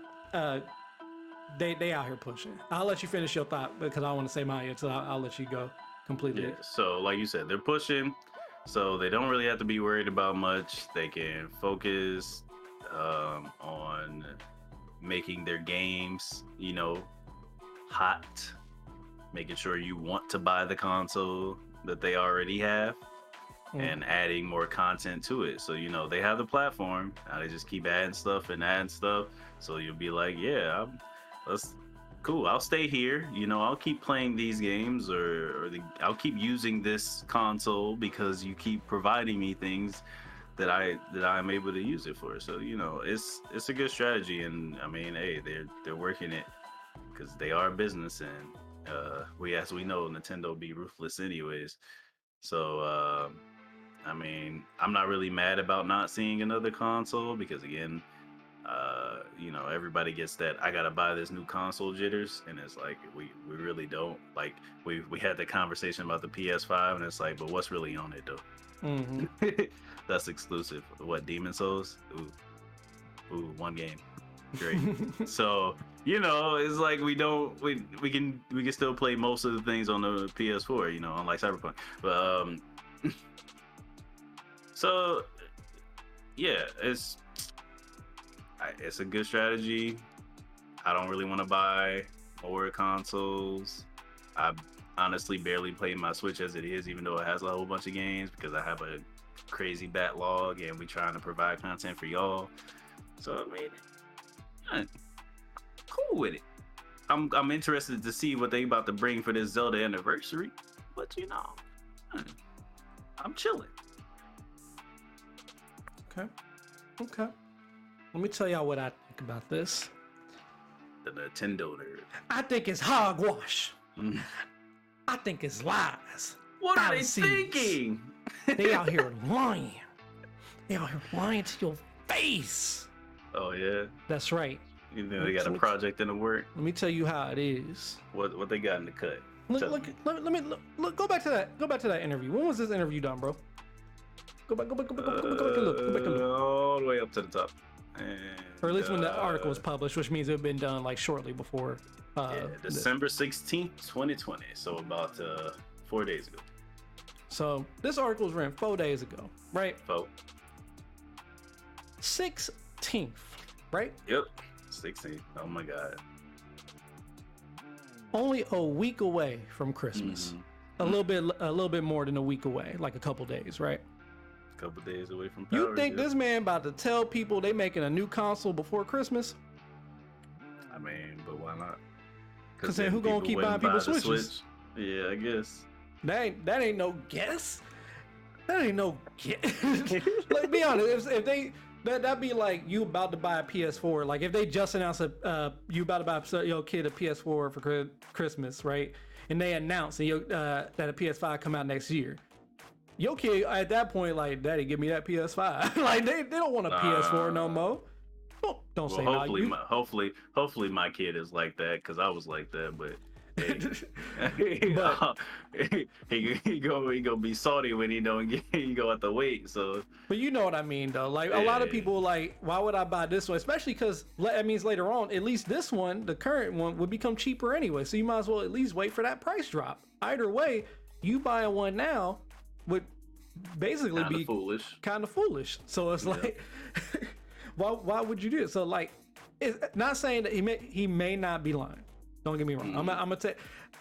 they out here pushing. I'll let you finish your thought because I want to say mine, so I'll let you go completely. Yeah. So like you said, they're pushing. So they don't really have to be worried about much. They can focus on making their games, hot, making sure you want to buy the console that they already have, and adding more content to it. So, they have the platform. Now they just keep adding stuff. So you'll be like, yeah, that's cool. I'll stay here. I'll keep playing these games, or I'll keep using this console because you keep providing me things that I'm able to use it for. So it's a good strategy, and I mean, hey, they're working it because they are a business, and as we know, Nintendo be ruthless anyways. So I mean, I'm not really mad about not seeing another console because again, everybody gets that I gotta buy this new console jitters, and it's like we really don't. Like we had the conversation about the PS5, and it's like, but what's really on it though? That's exclusive. What, Demon Souls? Ooh, one game. Great. So it's like we can still play most of the things on the PS4, unlike Cyberpunk. But so yeah, it's a good strategy. I don't really want to buy more consoles. I honestly barely play my Switch as it is, even though it has a whole bunch of games, because I have a crazy backlog and we trying to provide content for y'all. So I mean, I'm cool with it. I'm interested to see what they about to bring for this Zelda anniversary, but I'm chilling. Okay. Let me tell y'all what I think about this. The Nintendo nerd. I think it's hogwash. I think it's lies. What are they thinking? They out here lying. They out here lying to your face. Oh yeah. That's right. They got a project in the work. Let me tell you how it is. What they got in the cut? Look. Go back to that. Go back to that interview. When was this interview done, bro? Go back and look. Go back and look. All the way up to the top. Or at least when the article was published, which means it had been done like shortly before. December 16th, 2020. So about 4 days ago. So this article was written 4 days ago, right? 16th, right? Yep. 16th. Oh my God. Only a week away from Christmas. A little bit more than a week away, like a couple days, right? Couple days away from Power. You think this man about to tell people they making a new console before Christmas? I mean, but why not? Because then who gonna keep buying people Switches? Yeah, I guess. That ain't no guess. That ain't no guess. Like, be honest, if they that'd be like you about to buy a PS4. Like if they just announced you about to buy your kid a PS4 for Christmas, right? And they announce that a PS5 come out next year. Your kid at that point, like, Daddy, give me that PS5. Like they don't want a PS4 no more. Don't say hopefully, hopefully my kid is like that, because I was like that. But he gonna be salty when he don't get he go have to wait. So, but you know what I mean, though. Like a lot of people, like, why would I buy this one? Especially because that means later on, at least this one, the current one, would become cheaper anyway. So you might as well at least wait for that price drop. Either way, you buying one now would basically be kind of foolish. So it's like, why would you do it? So like, it's not saying that he may not be lying. Don't get me wrong. I'm gonna tell.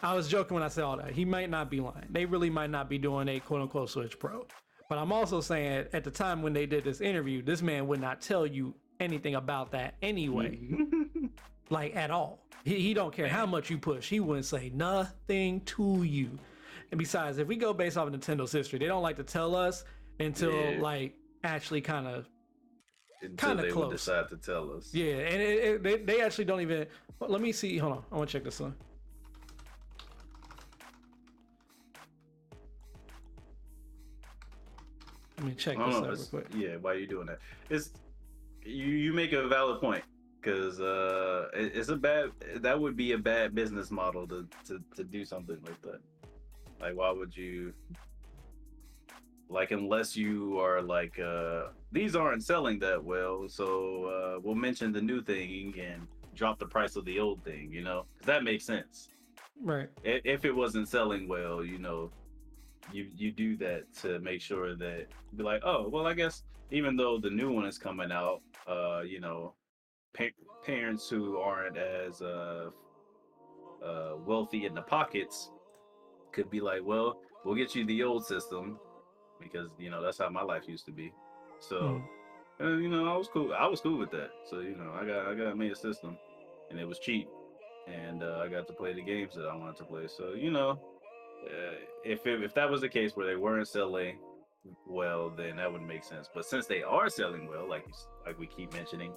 I was joking when I said all that. He might not be lying. They really might not be doing a quote unquote Switch Pro. But I'm also saying at the time when they did this interview, this man would not tell you anything about that anyway, Mm-hmm. like at all. He don't care how much you push. He wouldn't say nothing to you. And besides, if we go based off of Nintendo's history, they don't like to tell us until Yeah. like actually kind of Until they would close. decide to tell us. Yeah, and they actually don't even. Well, let me see. Hold on, I want to check this one. Let me check this out real quick. Yeah, why are you doing that? It's you make a valid point because it's a bad, that would be a bad business model to do something like that. Like, why would you, like, unless you are like these aren't selling that well, so we'll mention the new thing and drop the price of the old thing, you know? 'Cause that makes sense. Right. If it wasn't selling well, you know, you do that to make sure that, be like, oh well, I guess even though the new one is coming out, you know, parents who aren't as wealthy in the pockets could be like, well, we'll get you the old system because, you know, that's how my life used to be. So you know, I was cool with that. So, you know, I got made a system and it was cheap, and I got to play the games that I wanted to play. So, you know, if that was the case where they weren't selling well, then that would make sense. But since they are selling well, like we keep mentioning,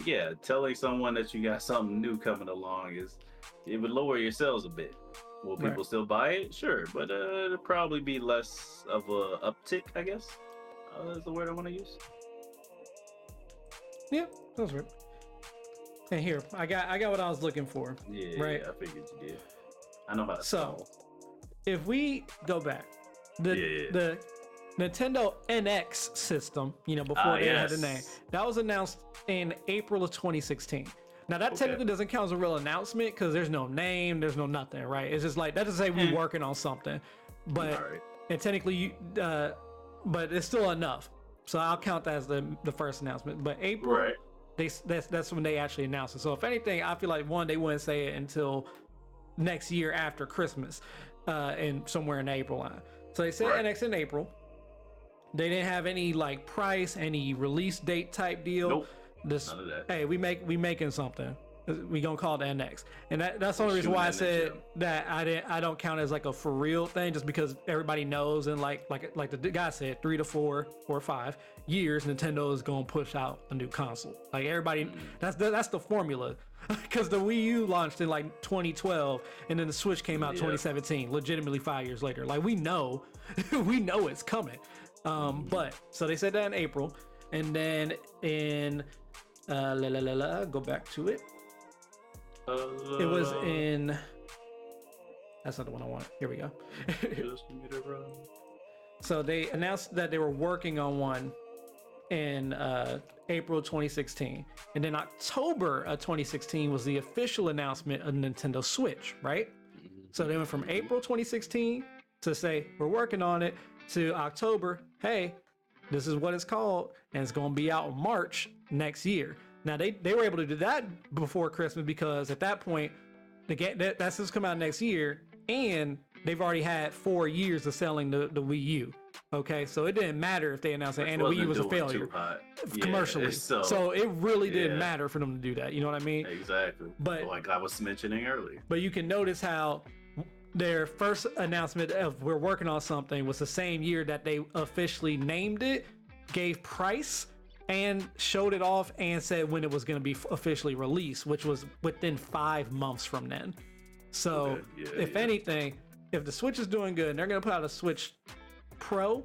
yeah, telling someone that you got something new coming along it would lower your sales a bit. Will people Right. still buy it? Sure, but it'll probably be less of a uptick, I guess. Is the word I want to use. Yeah, that's right. And here, I got what I was looking for. Yeah, Right. I figured you did. I know how to So, stall. if we go back, Yeah. the Nintendo NX system, you know, before they had the name, Yes. that was announced in April of 2016. Now that Okay. technically doesn't count as a real announcement because there's no name, there's no nothing, right? It's just like that doesn't say we're working on something, but Alright. and technically you, but it's still enough. So I'll count that as the first announcement. But April, Right. that's when they actually announced it. So if anything, I feel like one, they wouldn't say it until next year after Christmas, and somewhere in April line. So they said Right. NX in April. They didn't have any like price, any release date type deal. Nope. This, None of that. hey, we making something. We gonna call it NX, and that's the only reason shooting why I that said next that I don't count it as like a for real thing, just because everybody knows, and like the guy said, 3 to 4 or 5 years, Nintendo is gonna push out a new console. Like everybody, that's the formula. Because the Wii U launched in like 2012, and then the Switch came out 2017, legitimately 5 years later. Like we know, we know it's coming. But so they said that in April, and then in go back to it. It was in. That's not the one I wanted. Here we go. Just need to run. So they announced that they were working on one in April 2016, and then October of 2016 was the official announcement of Nintendo Switch, right? So they went from April 2016 to say we're working on it to October. Hey, this is what it's called, and it's going to be out in March next year. Now they were able to do that before Christmas because at that point the game that's supposed to come out next year, and they've already had 4 years of selling the Wii U. Okay, so it didn't matter if they announced it and the Wii U was a failure commercially. So it really didn't matter for them to do that. You know what I mean? Exactly. But like I was mentioning earlier. But you can notice how their first announcement of we're working on something was the same year that they officially named it, gave price, and showed it off and said when it was going to be officially released, which was within 5 months from then. So if anything, if the Switch is doing good and they're going to put out a Switch Pro,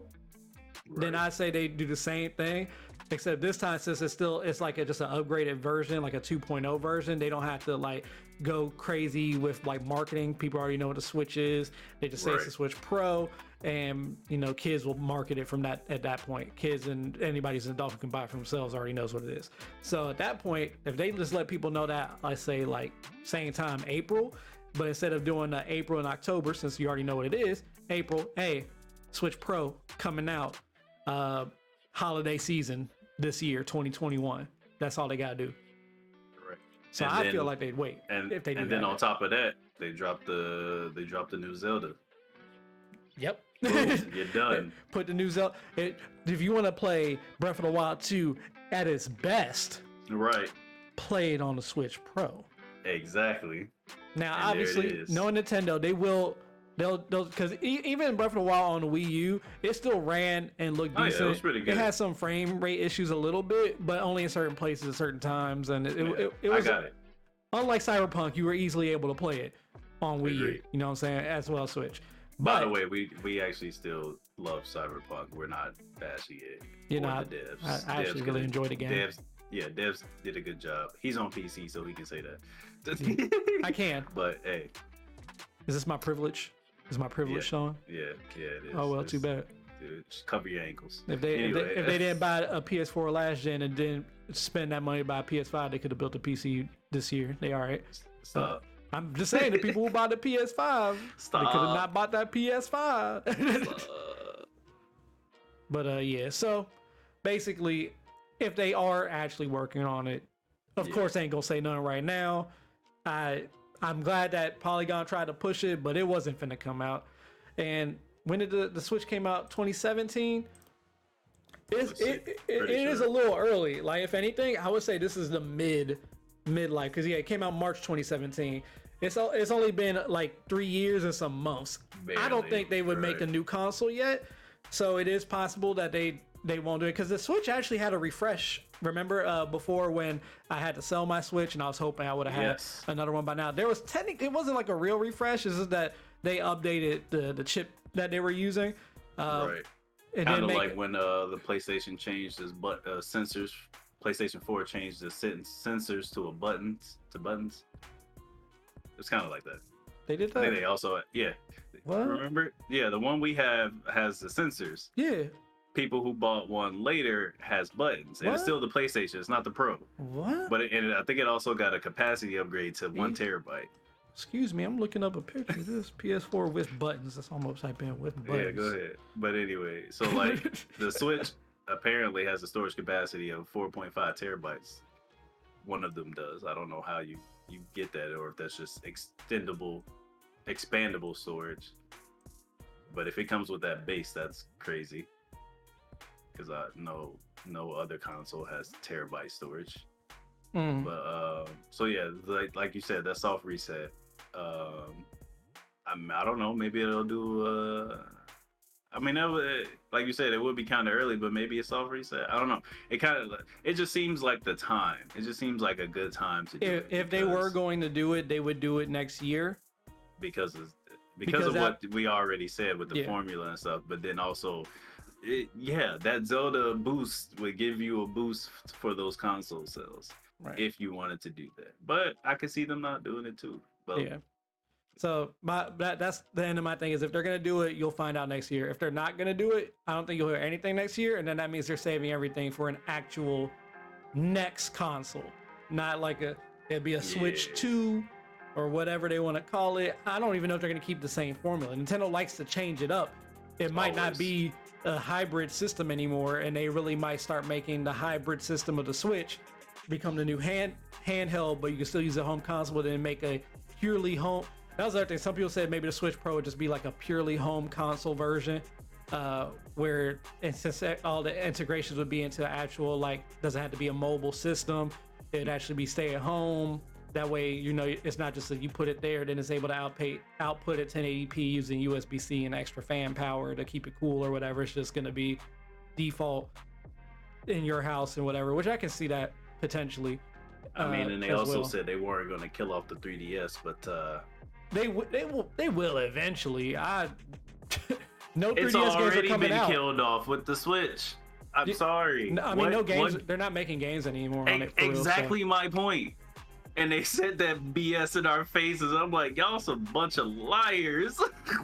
then I say they do the same thing, except this time since it's like just an upgraded version, like a 2.0 version. They don't have to like go crazy with like marketing. People already know what the Switch is. They just say it's the Switch Pro, and you know, kids will market it from that at that point. Kids and anybody who's an adult who can buy it for themselves already knows what it is. So at that point, if they just let people know that, I say like same time April, but instead of doing April and October, since you already know what it is, April, hey, Switch Pro coming out holiday season this year, 2021. That's all they gotta do. Correct. So I feel like they'd wait. And if they do and then on top of that, they dropped the new Zelda. Yep. Boom, you're done. Put the new Zelda. If you want to play Breath of the Wild 2 at its best, Right. played on the Switch Pro. Exactly. Now, And obviously, there it is. knowing Nintendo, they'll because even Breath of the Wild on the Wii U, it still ran and looked Oh, yeah, decent. it was pretty good. It had some frame rate issues a little bit, but only in certain places at certain times, and it I was got it. unlike Cyberpunk. You were easily able to play it on Wii U. Agreed. You know what I'm saying? As well as Switch. By But the way, we actually still love Cyberpunk. We're not bashing it. You're or not. the devs. I actually Devs really could- enjoyed the game. Devs did a good job. He's on PC, so he can say that. I can. But hey, Is this my privilege? Is my privilege showing? yeah, it is. Oh well, too bad. Dude, just cover your ankles. If they Anyway. if they didn't buy a PS4 last gen and didn't spend that money to buy a PS5, they could have built a PC this year. They all right. Stop. I'm just saying, the people who bought the PS5, they Stop. could have not bought that PS5. But yeah, so basically, if they are actually working on it, of course, I ain't gonna say nothing right now. I'm glad that Polygon tried to push it, but it wasn't finna come out. And when did the Switch came out? 2017. It is a little early. Like, if anything, I would say this is the midlife, because yeah, it came out March 2017. It's only been like 3 years and some months. I don't Barely, think they would make a new console yet, so it is possible that they won't do it, because the Switch actually had a refresh. Remember before, when I had to sell my Switch and I was hoping I would have had Yes. another one by now. There was technically, it wasn't like a real refresh. It's just that they updated the chip that they were using. Right. And Kind then of make like when the PlayStation changed its sensors. PlayStation 4 changed the sensors to buttons. It's kind of like that. they did I think that. they also, yeah. What? Remember? Yeah, the one we have has the sensors. Yeah. People who bought one later has buttons, and it's What? still the PlayStation. It's not the Pro, What? but and I think it also got a capacity upgrade to 1 terabyte. Excuse me, I'm looking up a picture of this PS4 with buttons. That's almost type in with buttons. Yeah, go ahead. But anyway, so like the Switch apparently has a storage capacity of 4.5 terabytes. One of them does. I don't know how you get that, or if that's just expandable storage. But if it comes with that base, that's crazy. Because no other console has terabyte storage. Mm. But so yeah, like you said, that soft reset. I don't know. Maybe it'll do. I mean, like you said, it would be kind of early, but maybe a soft reset. I don't know. It just seems like the time. It just seems like a good time to do it. If they were going to do it, they would do it next year. because of Because what we already said with the Yeah. formula and stuff, but then also. That Zelda boost would give you a boost for those console sales Right. if you wanted to do that. But I could see them not doing it too. But Yeah. So that's the end of my thing, is if they're gonna do it, you'll find out next year. If they're not gonna do it, I don't think you'll hear anything next year, and then that means they're saving everything for an actual next console, not like it'd be a Switch Yeah. 2 or whatever they want to call it. I don't even know if they're gonna keep the same formula. Nintendo likes to change it up. It might not Always. be a hybrid system anymore, and they really might start making the hybrid system of the Switch become the new handheld, but you can still use a home console, but then make a purely home. That was the other thing. Some people said maybe the Switch Pro would just be like a purely home console version, where, and since all the integrations would be into actual, like, doesn't have to be a mobile system, it'd actually be stay at home. That way, it's not just that you put it there, then it's able to output at 1080p using USB-C and extra fan power to keep it cool or whatever. It's just going to be default in your house and whatever, which I can see that potentially. I mean, and they as also well. said they weren't going to kill off the 3DS, but They will eventually. No 3DS it's games are already coming been out. killed off with the Switch. I'm sorry. No, I mean, no games. They're not making games anymore on it. For real, so- Exactly my point. And they said that BS in our faces. I'm like, y'all some bunch of liars.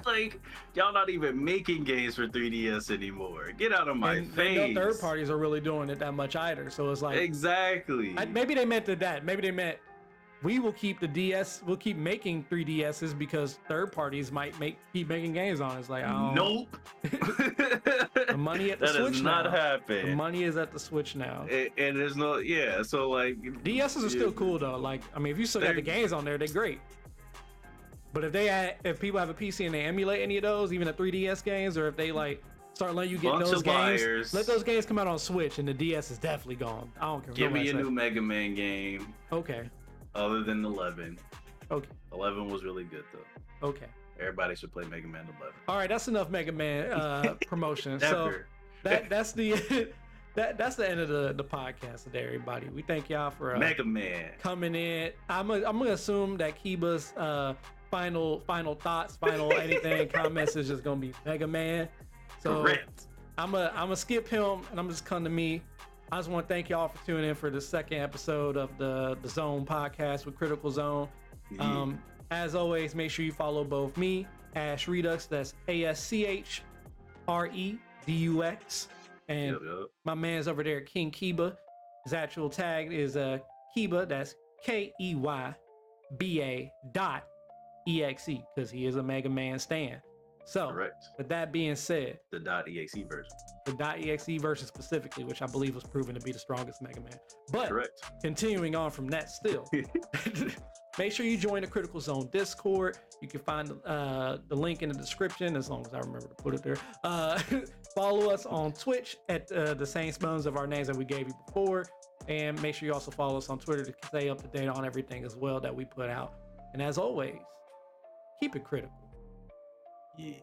Like, y'all not even making games for 3DS anymore. Get out of my and face. no third parties are really doing it that much either. So it's like, Exactly. maybe they meant that. Maybe they meant we will keep the DS. We'll keep making 3DSs because third parties might keep making games on it. It's like, oh, Nope. the money at the That Switch does now. not happen. The money is at the Switch now. And there's no, yeah. So like, DSs are still cool though. Like, I mean, if you still got the They're- games on there, they're great. But if people have a PC and they emulate any of those, even the 3DS games, or if they like Start letting you get Bunch those of games. wires. Let those games come out on Switch, and the DS is definitely gone. I don't care. Give me a Nobody new Mega Man game. Okay. Other than 11. Okay. 11 was really good though. Okay. Everybody should play Mega Man 11. All right, that's enough Mega Man promotion. So Never. that's the that's the end of the podcast today, everybody. We thank y'all for Mega Man. coming in. I'm gonna assume that Kiba's final thoughts, final anything comments is just gonna be Mega Man. So Correct. I'm gonna skip him and I'm just come to me. I just want to thank y'all for tuning in for the second episode of the Zone podcast with Critical Zone. Yeah. As always, make sure you follow both me, Ash Redux, that's ASCHREDUX, and Yep. my man's over there, King Kiba. His actual tag is Kiba, that's KEYBA.EXE, because he is a Mega Man stan. So, Correct. with that being said, The .exe version. the .exe version specifically, which I believe was proven to be the strongest Mega Man. But Correct. continuing on from that still, make sure you join the Critical Zone Discord. You can find the link in the description, as long as I remember to put it there. Follow us on Twitch at the same spellings of our names that we gave you before. And make sure you also follow us on Twitter to stay up to date on everything as well that we put out. And as always, keep it critical. Yeah.